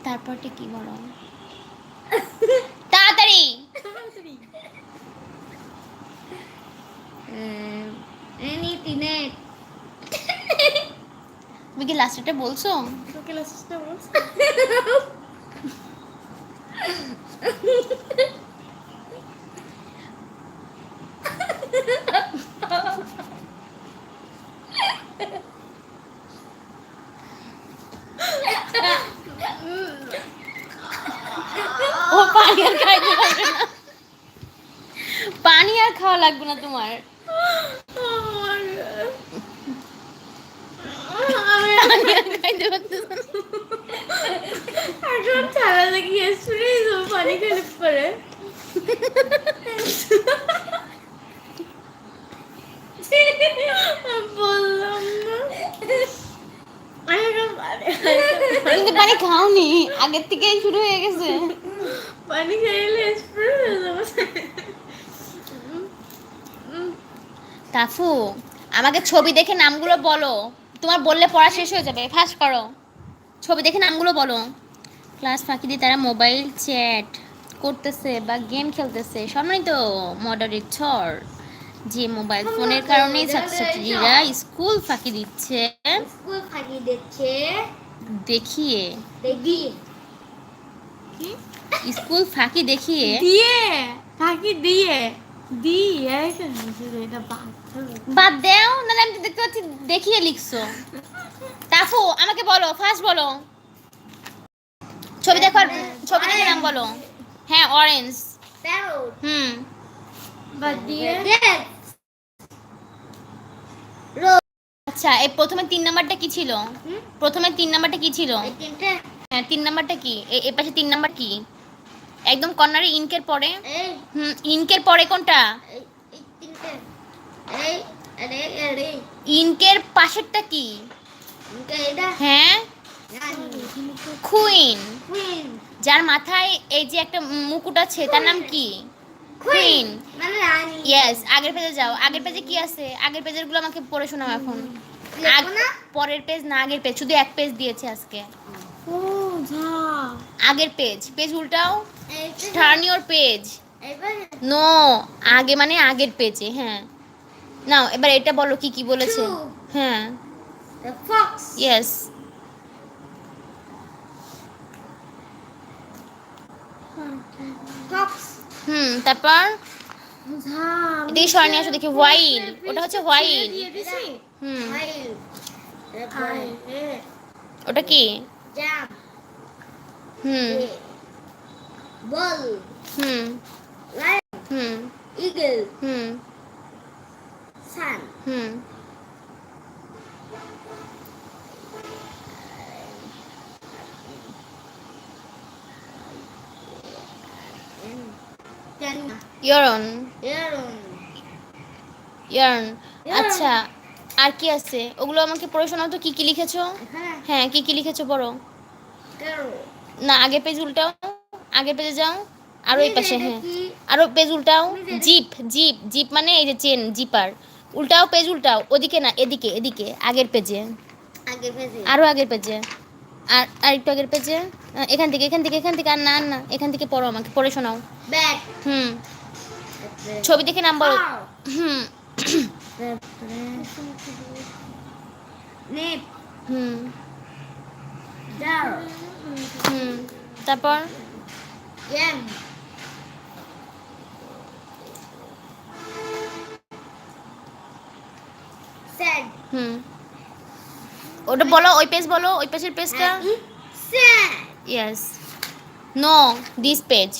তারপরটা কি বলো তাড়াতাড়ি। তুমি কি লাস্টটা বলছো? তোকে লাস্টটা বলছো? ও পানি আর খাইতে পারবে না, পানি আর খাওয়া লাগবে না তোমার। পানি আর খাইতে পারতেছ না। এখন ঠান্ডা লেগে শুনে পানি খেলে পরে বললাম না কিন্তু পানি খাওনি, আগের থেকে শুরু হয়ে গেছে। পানি খাইলে স্প্রে হয়ে যাবে। তাফু আমাকে ছবি দেখে নামগুলো বলো, তোমার বললে পড়া শেষ হয়ে যাবে, ফাস্ট করো। ছবি দেখে নামগুলো বলো। ক্লাস ফাঁকি দিয়ে তারা মোবাইল চ্যাট করতেছে বা গেম খেলতেছে, সম্মানিত মডারেটর, যে মোবাইল ফোনের কারণে ছাত্রছাত্রীরা স্কুল ফাঁকি দিচ্ছে দেখিয়ে স্কুল ফাঁকি দেখিয়ে ফাঁকি দিয়ে এটা বাদ দেও, নাহলে আমি তো দেখতে পাচ্ছি দেখিয়ে লিখছো। তাফু আমাকে বলো, ফার্স্ট বলো, ছবি দেখো, ছবি দেখে নাম বলো। হ্যাঁ অরেঞ্জ। হুম বাদ দিয়ে আচ্ছা, এই প্রথমে 3 নাম্বারটা কি ছিল? প্রথমে 3 নাম্বারটা কি ছিল? হ্যাঁ 3 নাম্বারটা কি? এই পাশে 3 নাম্বার কি? একদম কর্নারে ইনকের পরে। ইনকের পরে কোনটা? ইনকের পাশেরটা কি? হ্যাঁ কুইন। যার মাথায় এই যে একটা মুকুট আছে তার নাম কি? কুইন। ইয়েস। আগের পেজে যাও, আগের পেজে কি আছে? আগের পেজের গুলো আমাকে পড়ে শোনাও এখন। পরের পেজ না, আগের পেজ, শুধু এক পেজ দিয়েছে আজকে। ও যা আগের পেজ, পেজ উল্টাও, টার্ন ইওর পেজ। নো, আগে মানে আগের পেজে। হ্যাঁ নাও এবার এটা বলো কি কি বলেছে। হ্যাঁ ইয়েস। তারপর এদিকে সরে নিয়ে আসো দেখি। হোয়াইল, ওটা হচ্ছে হোয়াইল। ওটা কি? বল হুম হুম ইগল হুম সান হুম ইয়ার্ন। ইয়ার্ন। আচ্ছা আর কি আছে ওগুলো আমাকে পড়ে শোনাও তো, কি কি লিখেছো? হ্যাঁ কি কি লিখেছো পড়ো। না আগের পেজ উল্টাও, আগের পেজে যাও, আরো এই পাশে। হ্যাঁ আরো পেজ উল্টাও। জিপ, জিপ, জিপ মানে এই যে চেন, জিপার। উল্টাও, পেজ উল্টাও, ওদিকে না এদিকে, এদিকে আগের পেজে, আরো আগের পেজে, আর আরেকটু আগের পেজে। এখান থেকে এখান থেকে এখান থেকে, আর না আর না, এখান থেকে পড়ো, আমাকে পড়ে শোনাও। হুম ছবি দেখে নাম বলো। হুম হুম হুম তারপর হুম ওটা বলো, ওই পেজ বলো, ওই পেজের পেজটা। ইয়েস। No, this page.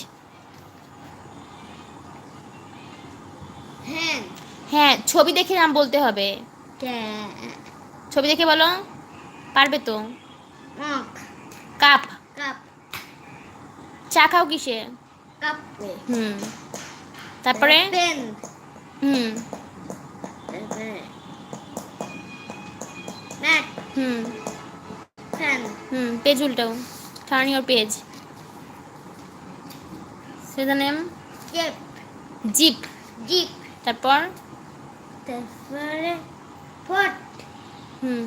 হ্যাঁ ছবি দেখে নাম বলতে হবে। ছবি দেখে বলো, পারবে তো। কাপ, চা খাও কিসে? হুম তারপরে হুম হুম পেজ উল্টাও, turn your page. Say the name zip. তারপর তারপরে পট হুম